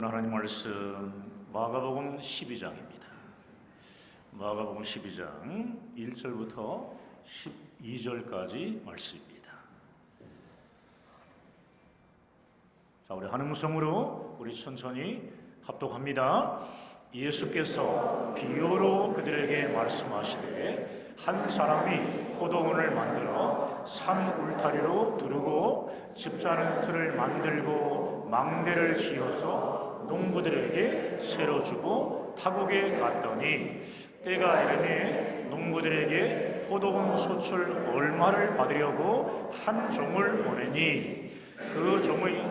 하나님 말씀 마가복음 12장입니다. 마가복음 12장 1절부터 12절까지 말씀입니다. 자, 우리 한 음성으로 우리 천천히 합독합니다. 예수께서 비유로 그들에게 말씀하시되 한 사람이 포도원을 만들어 산 울타리로 두르고 집자는 틀을 만들고 망대를 지어서 농부들에게 새로 주고 타국에 갔더니 때가 이르니 농부들에게 포도원 소출 얼마를 받으려고 한 종을 보내니 그 종의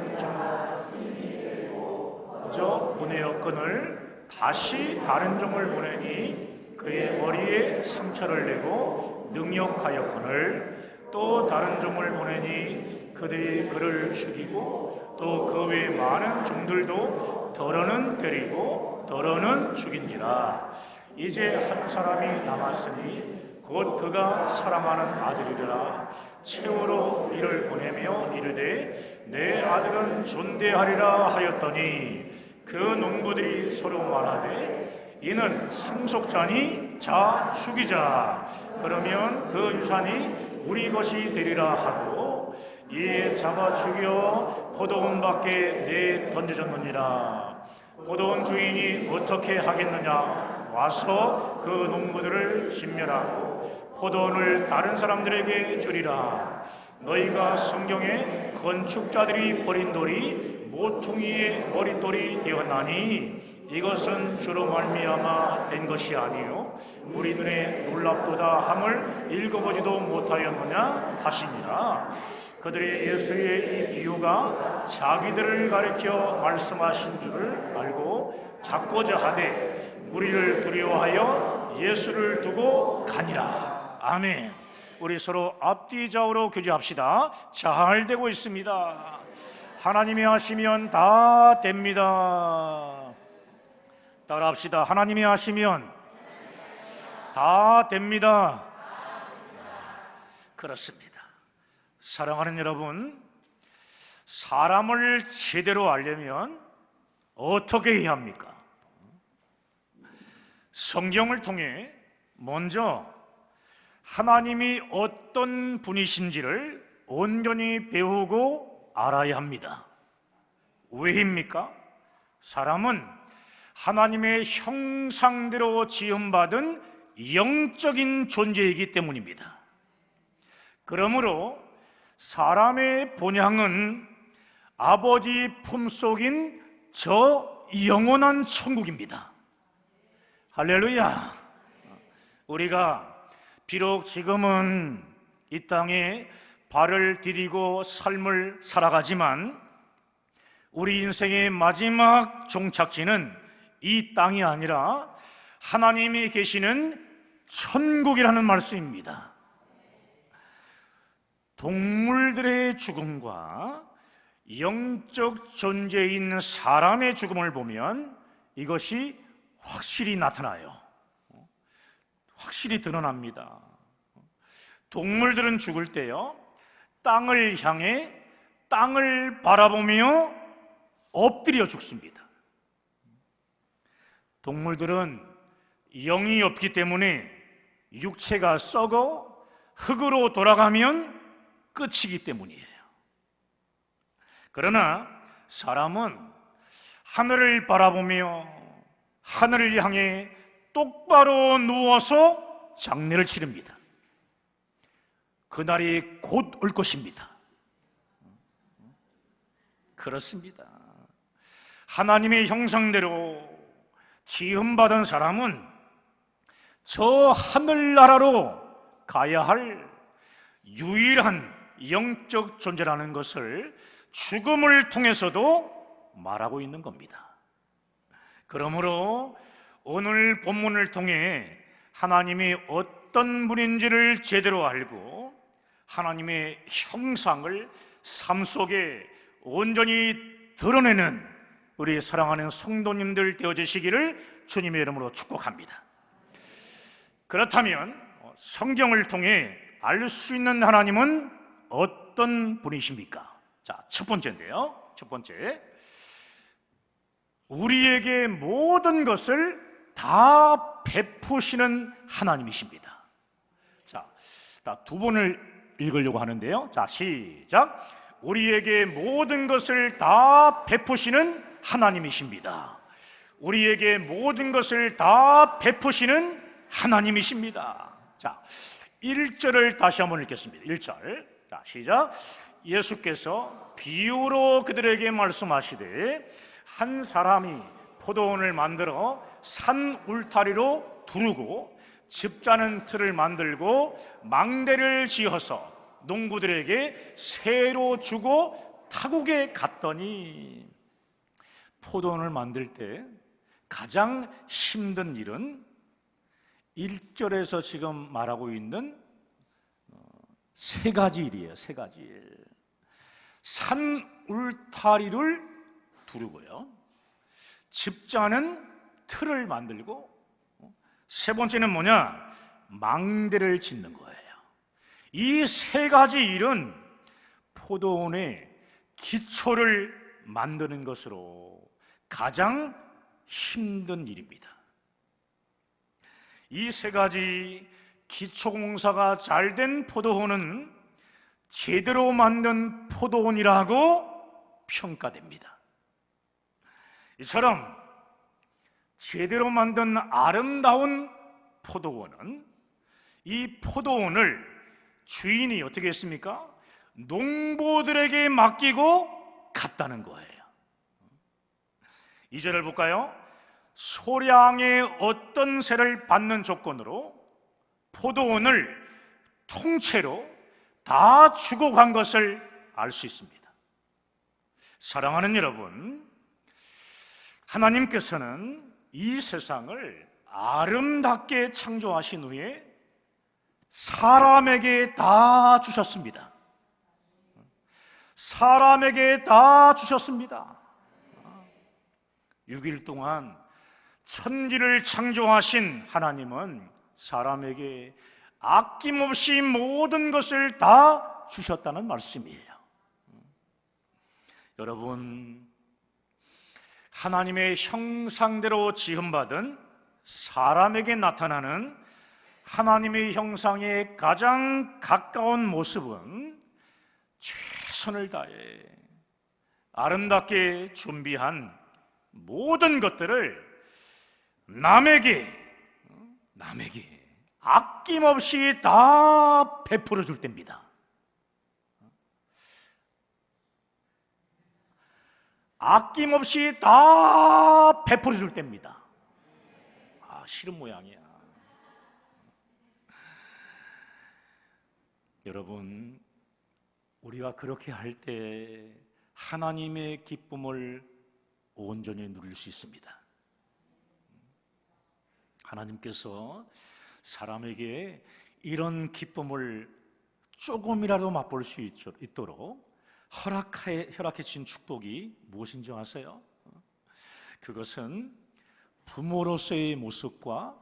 먼저 보내었거늘 다시 다른 종을 보내니 그의 머리에 상처를 내고 능욕하였거늘 또 다른 종을 보내니 그들이 그를 죽이고 또 그 외에 많은 종들도 더러는 때리고 더러는 죽인지라. 이제 한 사람이 남았으니 곧 그가 사랑하는 아들이라. 채우러 이를 보내며 이르되 내 아들은 존대하리라 하였더니 그 농부들이 서로 말하되 이는 상속자니 자 죽이자. 그러면 그 유산이 우리 것이 되리라 하고 이에 잡아 죽여 포도원 밖에 내 던져졌느니라. 포도원 주인이 어떻게 하겠느냐? 와서 그 농부들을 진멸하고 포도원을 다른 사람들에게 주리라. 너희가 성경에 건축자들이 버린 돌이 모퉁이의 머릿돌이 되었나니 이것은 주로 말미암아 된 것이 아니요 우리 눈에 놀랍도다 함을 읽어보지도 못하였느냐 하시니라. 그들이 예수의 이 비유가 자기들을 가리켜 말씀하신 줄을 알고 잡고자 하되 무리를 두려워하여 예수를 두고 가니라. 아멘. 우리 서로 앞뒤 좌우로 교제합시다. 잘 되고 있습니다. 하나님이 하시면 다 됩니다. 따라합시다. 하나님이 하시면 다 됩니다. 그렇습니다. 사랑하는 여러분, 사람을 제대로 알려면 어떻게 해야 합니까? 성경을 통해 먼저 하나님이 어떤 분이신지를 온전히 배우고 알아야 합니다. 왜입니까? 사람은 하나님의 형상대로 지음받은 영적인 존재이기 때문입니다. 그러므로 사람의 본향은 아버지 품속인 저 영원한 천국입니다. 할렐루야. 우리가 비록 지금은 이 땅에 발을 디디고 삶을 살아가지만 우리 인생의 마지막 종착지는 이 땅이 아니라 하나님이 계시는 천국이라는 말씀입니다. 동물들의 죽음과 영적 존재인 사람의 죽음을 보면 이것이 확실히 나타나요. 확실히 드러납니다. 동물들은 죽을 때요, 땅을 향해 땅을 바라보며 엎드려 죽습니다. 동물들은 영이 없기 때문에 육체가 썩어 흙으로 돌아가면 끝이기 때문이에요. 그러나 사람은 하늘을 바라보며 하늘을 향해 똑바로 누워서 장례를 치릅니다. 그날이 곧 올 것입니다. 그렇습니다. 하나님의 형상대로 지음받은 사람은 저 하늘나라로 가야 할 유일한 영적 존재라는 것을 죽음을 통해서도 말하고 있는 겁니다. 그러므로 오늘 본문을 통해 하나님이 어떤 분인지를 제대로 알고 하나님의 형상을 삶 속에 온전히 드러내는 우리 사랑하는 성도님들 되어주시기를 주님의 이름으로 축복합니다. 그렇다면 성경을 통해 알 수 있는 하나님은 어떤 분이십니까? 자, 첫 번째인데요. 첫 번째, 우리에게 모든 것을 다 베푸시는 하나님이십니다. 자, 두 번을 읽으려고 하는데요. 자, 시작. 우리에게 모든 것을 다 베푸시는 하나님이십니다. 우리에게 모든 것을 다 베푸시는 하나님이십니다. 자, 1절을 다시 한번 읽겠습니다. 1절. 자, 시작. 예수께서 비유로 그들에게 말씀하시되 한 사람이 포도원을 만들어 산 울타리로 두르고 집 짜는 틀을 만들고 망대를 지어서 농부들에게 새로 주고 타국에 갔더니, 포도원을 만들 때 가장 힘든 일은 1절에서 지금 말하고 있는 세 가지 일이에요. 세 가지 일. 산 울타리를 두르고요, 집 짜는 틀을 만들고, 세 번째는 뭐냐? 망대를 짓는 거예요. 이 세 가지 일은 포도원의 기초를 만드는 것으로 가장 힘든 일입니다. 이 세 가지 기초공사가 잘 된 포도원은 제대로 만든 포도원이라고 평가됩니다. 이처럼 제대로 만든 아름다운 포도원은, 이 포도원을 주인이 어떻게 했습니까? 농부들에게 맡기고 갔다는 거예요. 2절을 볼까요? 소량의 어떤 세를 받는 조건으로 포도원을 통째로 다 주고 간 것을 알 수 있습니다. 사랑하는 여러분, 하나님께서는 이 세상을 아름답게 창조하신 후에 사람에게 다 주셨습니다. 사람에게 다 주셨습니다. 6일 동안 천지를 창조하신 하나님은 사람에게 아낌없이 모든 것을 다 주셨다는 말씀이에요. 여러분, 하나님의 형상대로 지음받은 사람에게 나타나는 하나님의 형상에 가장 가까운 모습은 최선을 다해 아름답게 준비한 모든 것들을 남에게 아낌없이 다 베풀어 줄 때입니다. 아낌없이 다 베풀어 줄 때입니다. 싫은 모양이야. 여러분, 우리가 그렇게 할 때 하나님의 기쁨을 온전히 누릴 수 있습니다. 하나님께서 사람에게 이런 기쁨을 조금이라도 맛볼 수 있도록 허락해 주신 축복이 무엇인지 아세요? 그것은 부모로서의 모습과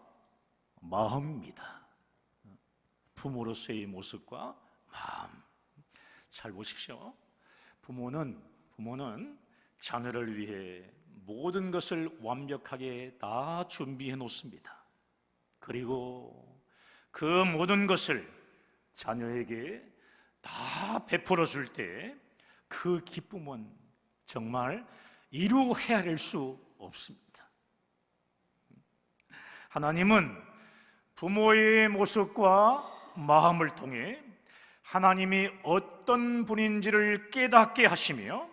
마음입니다. 부모로서의 모습과 마음. 잘 보십시오. 부모는 자녀를 위해 모든 것을 완벽하게 다 준비해 놓습니다. 그리고 그 모든 것을 자녀에게 다 베풀어 줄 때 그 기쁨은 정말 이루 헤아릴 수 없습니다. 하나님은 부모의 모습과 마음을 통해 하나님이 어떤 분인지를 깨닫게 하시며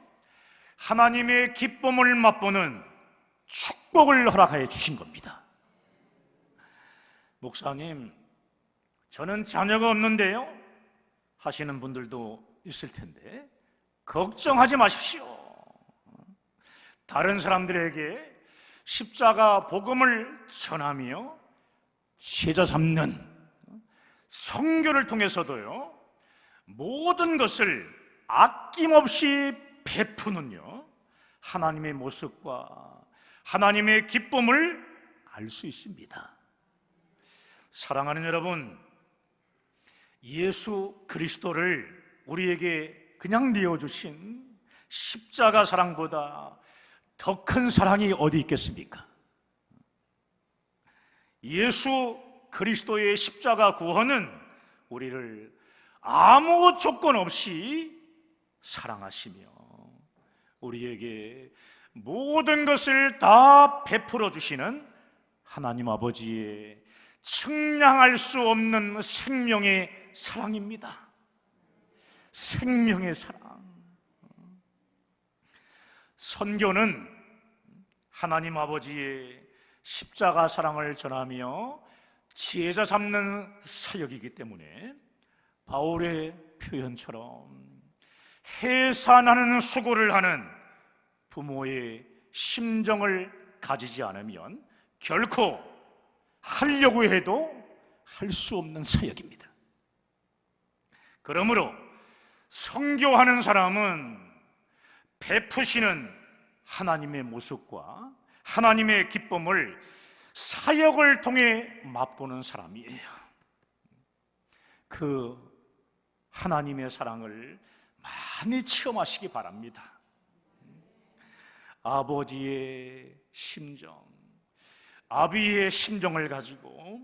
하나님의 기쁨을 맛보는 축복을 허락하여 주신 겁니다. 목사님, 저는 자녀가 없는데요 하시는 분들도 있을 텐데, 걱정하지 마십시오. 다른 사람들에게 십자가 복음을 전하며 제자 삼는 선교를 통해서도요, 모든 것을 아낌없이 베푸는요, 하나님의 모습과 하나님의 기쁨을 알 수 있습니다. 사랑하는 여러분, 예수 그리스도를 우리에게 그냥 내어주신 십자가 사랑보다 더 큰 사랑이 어디 있겠습니까? 예수 그리스도의 십자가 구원은 우리를 아무 조건 없이 사랑하시며 우리에게 모든 것을 다 베풀어 주시는 하나님 아버지의 측량할 수 없는 생명의 사랑입니다. 생명의 사랑. 선교는 하나님 아버지의 십자가 사랑을 전하며 지혜자 삼는 사역이기 때문에 바울의 표현처럼 해산하는 수고를 하는 부모의 심정을 가지지 않으면 결코 하려고 해도 할 수 없는 사역입니다. 그러므로 선교하는 사람은 베푸시는 하나님의 모습과 하나님의 기쁨을 사역을 통해 맛보는 사람이에요. 그 하나님의 사랑을 많이 체험하시기 바랍니다. 아버지의 심정, 아비의 심정을 가지고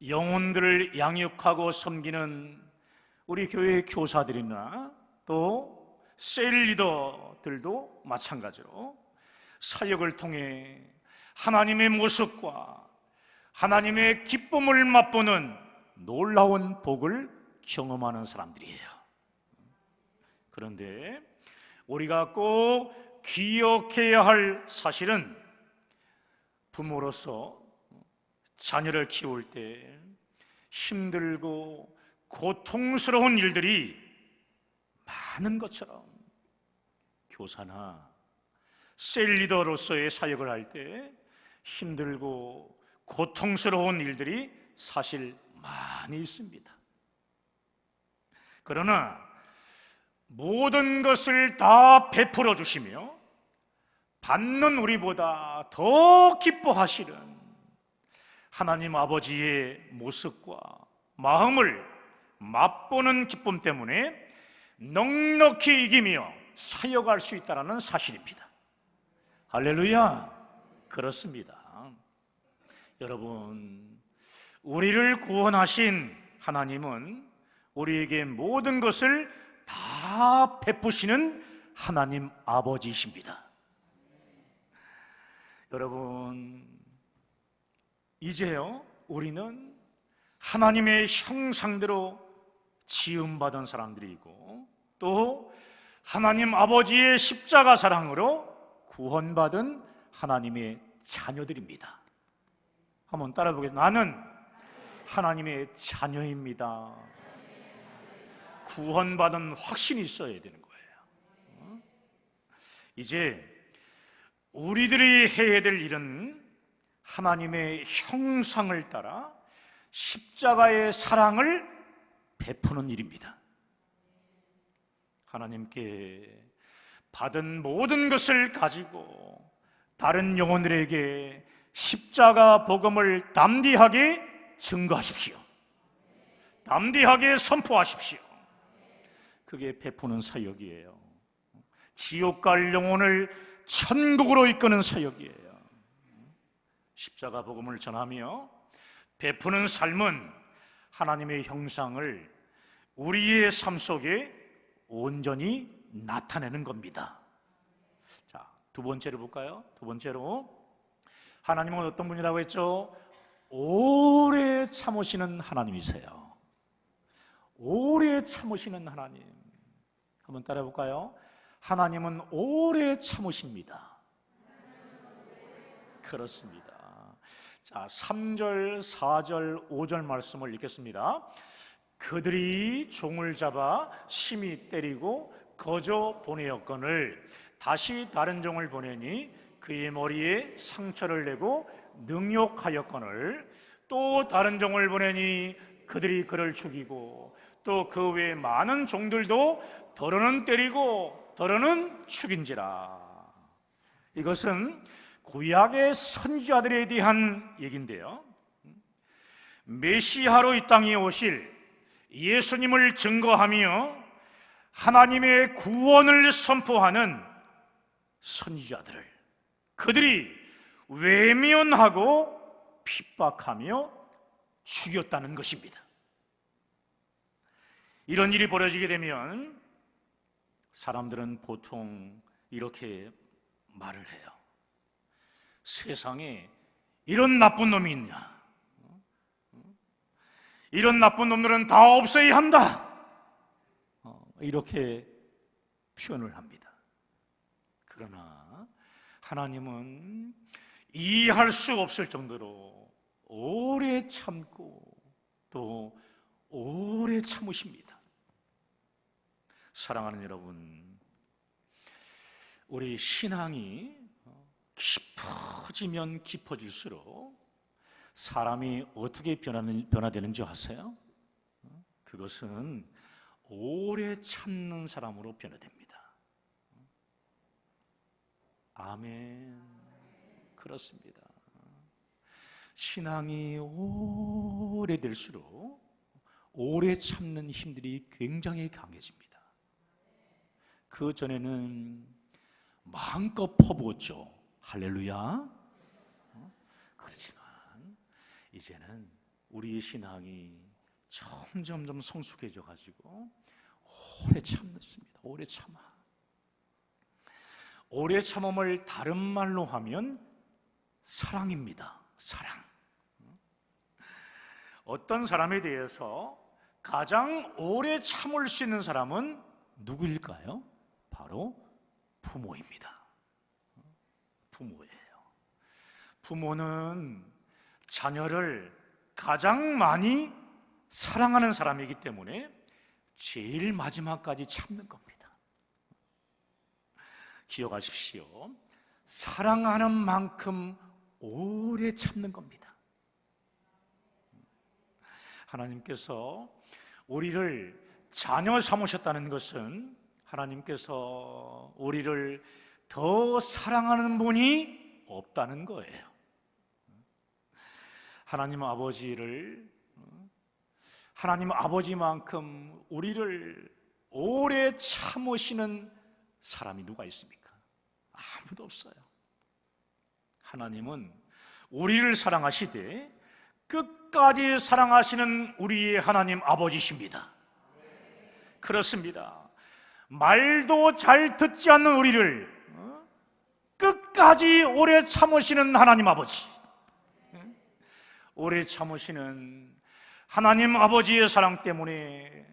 영혼들을 양육하고 섬기는 우리 교회 교사들이나 또 셀 리더들도 마찬가지로 사역을 통해 하나님의 모습과 하나님의 기쁨을 맛보는 놀라운 복을 경험하는 사람들이에요. 그런데 우리가 꼭 기억해야 할 사실은 부모로서 자녀를 키울 때 힘들고 고통스러운 일들이 많은 것처럼 교사나 셀리더로서의 사역을 할 때 힘들고 고통스러운 일들이 사실 많이 있습니다. 그러나 모든 것을 다 베풀어 주시며 받는 우리보다 더 기뻐하시는 하나님 아버지의 모습과 마음을 맛보는 기쁨 때문에 넉넉히 이기며 사역할 수 있다는 사실입니다. 할렐루야. 그렇습니다. 여러분, 우리를 구원하신 하나님은 우리에게 모든 것을 다 베푸시는 하나님 아버지이십니다. 여러분, 이제요 우리는 하나님의 형상대로 지음받은 사람들이고 또 하나님 아버지의 십자가 사랑으로 구원받은 하나님의 자녀들입니다. 한번 따라 보겠습니다. 나는 하나님의 자녀입니다. 구원받은 확신이 있어야 되는 거예요. 이제 우리들이 해야 될 일은 하나님의 형상을 따라 십자가의 사랑을 베푸는 일입니다. 하나님께 받은 모든 것을 가지고 다른 영혼들에게 십자가 복음을 담대하게 증거하십시오. 담대하게 선포하십시오. 그게 베푸는 사역이에요. 지옥 갈 영혼을 천국으로 이끄는 사역이에요. 십자가 복음을 전하며 베푸는 삶은 하나님의 형상을 우리의 삶 속에 온전히 나타내는 겁니다. 자, 두 번째로 볼까요? 두 번째로, 하나님은 어떤 분이라고 했죠? 오래 참으시는 하나님이세요. 오래 참으시는 하나님. 한번 따라해 볼까요? 하나님은 오래 참으십니다. 그렇습니다. 자, 3절, 4절, 5절 말씀을 읽겠습니다. 그들이 종을 잡아 심히 때리고 거저 보내었거늘 다시 다른 종을 보내니 그의 머리에 상처를 내고 능욕하였거늘 또 다른 종을 보내니 그들이 그를 죽이고 또 그 외 많은 종들도 더러는 때리고 더러는 죽인지라. 이것은 구약의 선지자들에 대한 얘기인데요, 메시아로 이 땅에 오실 예수님을 증거하며 하나님의 구원을 선포하는 선지자들을 그들이 외면하고 핍박하며 죽였다는 것입니다. 이런 일이 벌어지게 되면 사람들은 보통 이렇게 말을 해요. 세상에 이런 나쁜 놈이 있냐? 이런 나쁜 놈들은 다 없애야 한다. 이렇게 표현을 합니다. 그러나 하나님은 이해할 수 없을 정도로 오래 참고 또 오래 참으십니다. 사랑하는 여러분, 우리 신앙이 깊어지면 깊어질수록 사람이 어떻게 변화되는지 아세요? 그것은 오래 참는 사람으로 변화됩니다. 아멘. 그렇습니다. 신앙이 오래될수록 오래 참는 힘들이 굉장히 강해집니다. 그 전에는 마음껏 퍼부었죠. 할렐루야. 그렇지만 이제는 우리의 신앙이 점점 성숙해져 가지고 오래 참습니다. 오래 참아. 오래 참음을 다른 말로 하면 사랑입니다. 사랑. 어떤 사람에 대해서 가장 오래 참을 수 있는 사람은 누구일까요? 바로 부모입니다. 부모예요. 부모는 자녀를 가장 많이 사랑하는 사람이기 때문에 제일 마지막까지 참는 겁니다. 기억하십시오. 사랑하는 만큼 오래 참는 겁니다. 하나님께서 우리를 자녀 삼으셨다는 것은 하나님께서 우리를 더 사랑하는 분이 없다는 거예요. 하나님 아버지만큼 우리를 오래 참으시는 사람이 누가 있습니까? 아무도 없어요. 하나님은 우리를 사랑하시되 끝까지 사랑하시는 우리의 하나님 아버지십니다. 그렇습니다. 말도 잘 듣지 않는 우리를 끝까지 오래 참으시는 하나님 아버지, 오래 참으시는 하나님 아버지의 사랑 때문에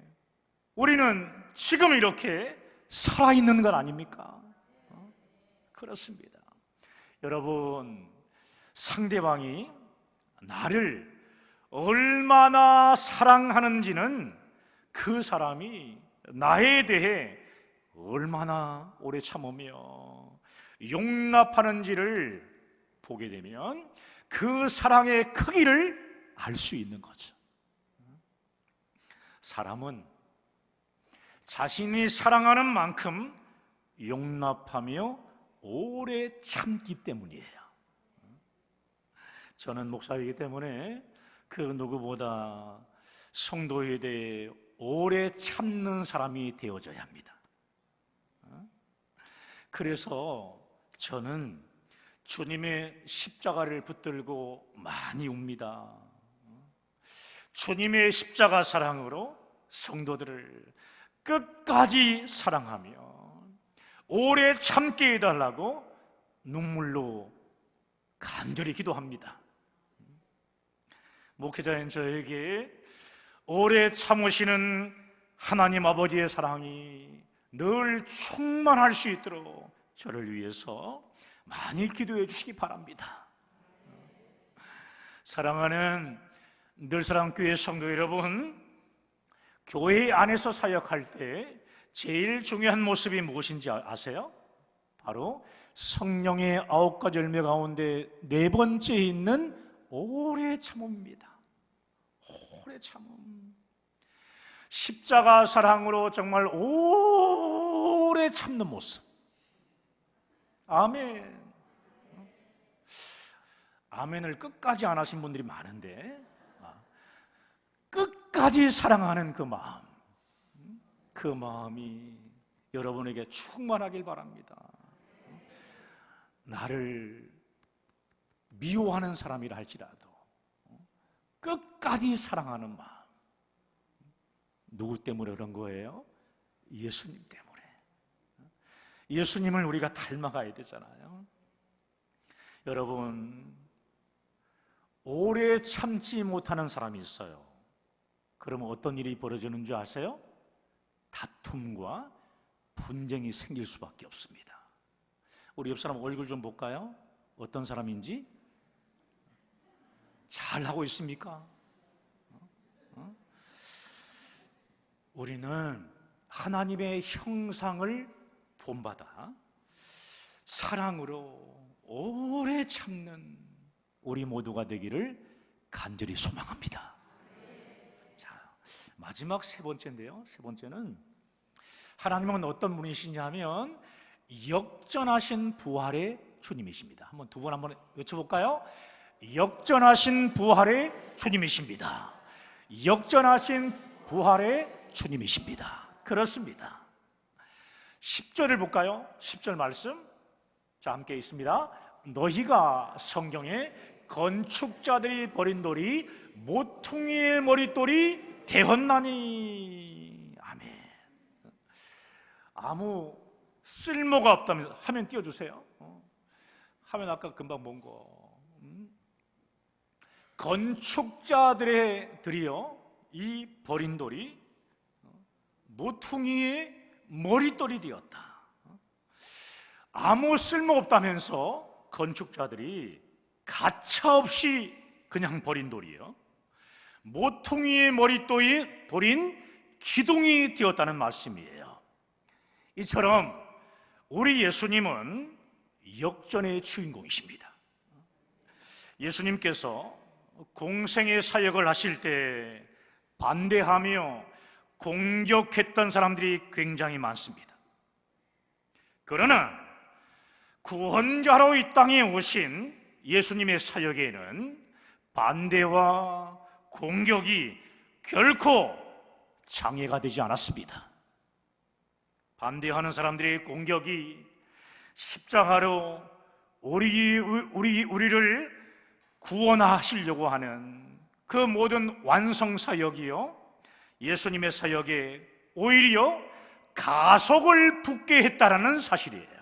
우리는 지금 이렇게 살아있는 것 아닙니까? 그렇습니다. 여러분, 상대방이 나를 얼마나 사랑하는지는 그 사람이 나에 대해 얼마나 오래 참으며 용납하는지를 보게 되면 그 사랑의 크기를 알 수 있는 거죠. 사람은 자신이 사랑하는 만큼 용납하며 오래 참기 때문이에요. 저는 목사이기 때문에 그 누구보다 성도에 대해 오래 참는 사람이 되어져야 합니다. 그래서 저는 주님의 십자가를 붙들고 많이 웁니다. 주님의 십자가 사랑으로 성도들을 끝까지 사랑하며 오래 참게 해달라고 눈물로 간절히 기도합니다. 목회자인 저에게 오래 참으시는 하나님 아버지의 사랑이 늘 충만할 수 있도록 저를 위해서 많이 기도해 주시기 바랍니다. 사랑하는 늘사랑교회 성도 여러분, 교회 안에서 사역할 때 제일 중요한 모습이 무엇인지 아세요? 바로 성령의 9가지 열매 가운데 4번째에 있는 오래 참음입니다. 오래 참음. 십자가 사랑으로 정말 오래 참는 모습. 아멘. 아멘을 끝까지 안 하신 분들이 많은데 끝까지 사랑하는 그 마음, 그 마음이 여러분에게 충만하길 바랍니다. 나를 미워하는 사람이라 할지라도 끝까지 사랑하는 마음. 누구 때문에 그런 거예요? 예수님 때문에. 예수님을 우리가 닮아가야 되잖아요. 여러분, 오래 참지 못하는 사람이 있어요. 그러면 어떤 일이 벌어지는 줄 아세요? 다툼과 분쟁이 생길 수밖에 없습니다. 우리 옆 사람 얼굴 좀 볼까요? 어떤 사람인지? 잘하고 있습니까? 우리는 하나님의 형상을 본받아 사랑으로 오래 참는 우리 모두가 되기를 간절히 소망합니다. 자, 마지막 세 번째인데요. 세 번째는 하나님은 어떤 분이시냐면 역전하신 부활의 주님이십니다. 한번 두 번 한번 외쳐볼까요? 역전하신 부활의 주님이십니다. 역전하신 부활의 주님이십니다. 그렇습니다. 10절을 볼까요? 10절 말씀. 자, 함께 있습니다. 너희가 성경에 건축자들이 버린 돌이 모퉁이의 머릿돌이 되었나니. 아멘. 아무 쓸모가 없다면 화면 띄워주세요. 화면 아까 금방 본 거. 건축자들이요, 이 버린 돌이 모퉁이의 머릿돌이 되었다. 아무 쓸모없다면서 건축자들이 가차없이 그냥 버린 돌이에요. 모퉁이의 머릿돌인 기둥이 되었다는 말씀이에요. 이처럼 우리 예수님은 역전의 주인공이십니다. 예수님께서 공생의 사역을 하실 때 반대하며 공격했던 사람들이 굉장히 많습니다. 그러나 구원자로 이 땅에 오신 예수님의 사역에는 반대와 공격이 결코 장애가 되지 않았습니다. 반대하는 사람들의 공격이 십자가로 우리를 구원하시려고 하는 그 모든 완성 사역이요, 예수님의 사역에 오히려 가속을 붙게 했다라는 사실이에요.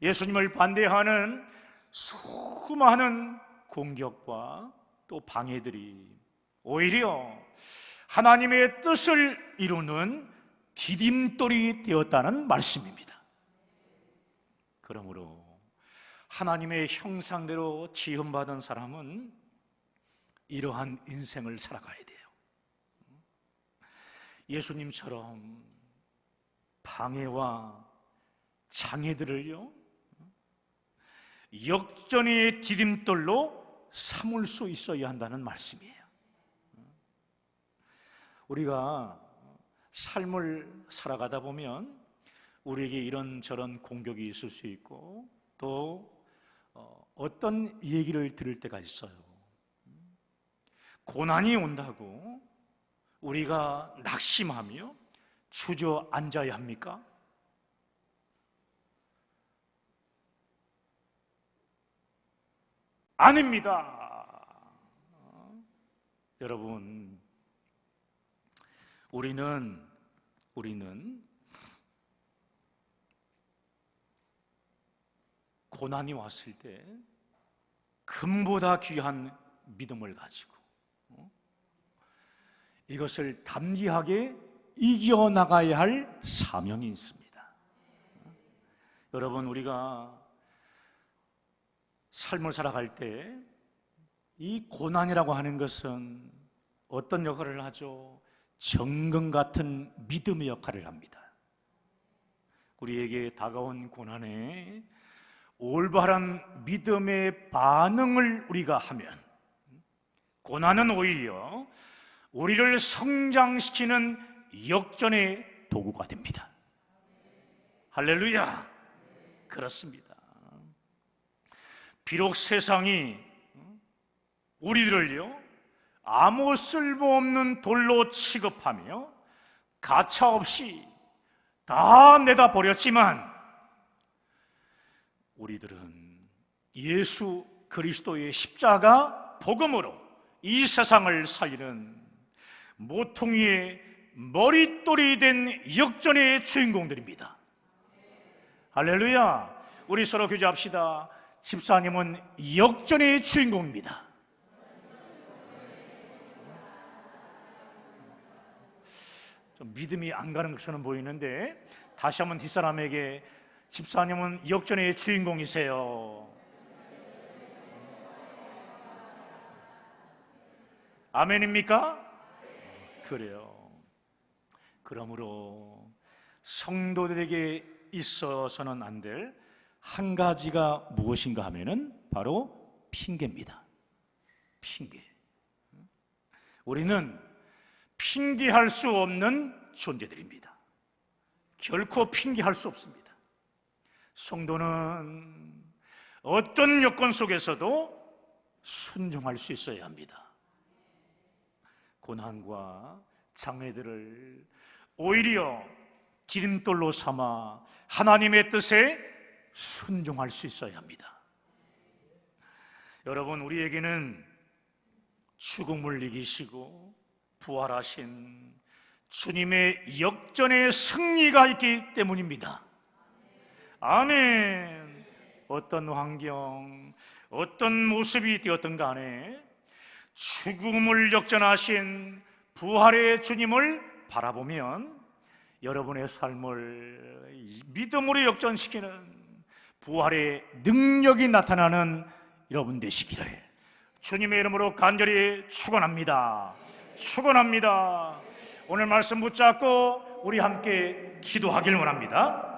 예수님을 반대하는 수많은 공격과 또 방해들이 오히려 하나님의 뜻을 이루는 디딤돌이 되었다는 말씀입니다. 그러므로 하나님의 형상대로 지음받은 사람은 이러한 인생을 살아가야 돼요. 예수님처럼 방해와 장애들을요, 역전의 디딤돌로 삼을 수 있어야 한다는 말씀이에요. 우리가 삶을 살아가다 보면 우리에게 이런저런 공격이 있을 수 있고 또 어떤 얘기를 들을 때가 있어요. 고난이 온다고 우리가 낙심하며 주저앉아야 합니까? 아닙니다. 여러분, 우리는 고난이 왔을 때 금보다 귀한 믿음을 가지고 이것을 담대하게 이겨나가야 할 사명이 있습니다. 여러분, 우리가 삶을 살아갈 때 이 고난이라고 하는 것은 어떤 역할을 하죠? 정금 같은 믿음의 역할을 합니다. 우리에게 다가온 고난에 올바른 믿음의 반응을 우리가 하면 고난은 오히려 우리를 성장시키는 역전의 도구가 됩니다. 할렐루야! 그렇습니다. 비록 세상이 우리들을요, 아무 쓸모없는 돌로 취급하며 가차없이 다 내다버렸지만 우리들은 예수 그리스도의 십자가 복음으로 이 세상을 살리는 모퉁이의 머릿돌이 된 역전의 주인공들입니다. 할렐루야. 우리 서로 교제합시다. 집사님은 역전의 주인공입니다. 좀 믿음이 안 가는 것처럼 보이는데 다시 한번 뒷사람에게 집사님은 역전의 주인공이세요. 아멘입니까? 그래요. 그러므로 성도들에게 있어서는 안 될 한 가지가 무엇인가 하면은 바로 핑계입니다. 핑계. 우리는 핑계할 수 없는 존재들입니다. 결코 핑계할 수 없습니다. 성도는 어떤 여건 속에서도 순종할 수 있어야 합니다. 고난과 장애들을 오히려 기름돌로 삼아 하나님의 뜻에 순종할 수 있어야 합니다. 여러분, 우리에게는 죽음을 이기시고 부활하신 주님의 역전의 승리가 있기 때문입니다. 아멘. 어떤 환경, 어떤 모습이 되었든 간에 죽음을 역전하신 부활의 주님을 바라보면 여러분의 삶을 믿음으로 역전시키는 부활의 능력이 나타나는 여러분 되시기를 주님의 이름으로 간절히 축원합니다. 축원합니다. 오늘 말씀 붙잡고 우리 함께 기도하길 원합니다.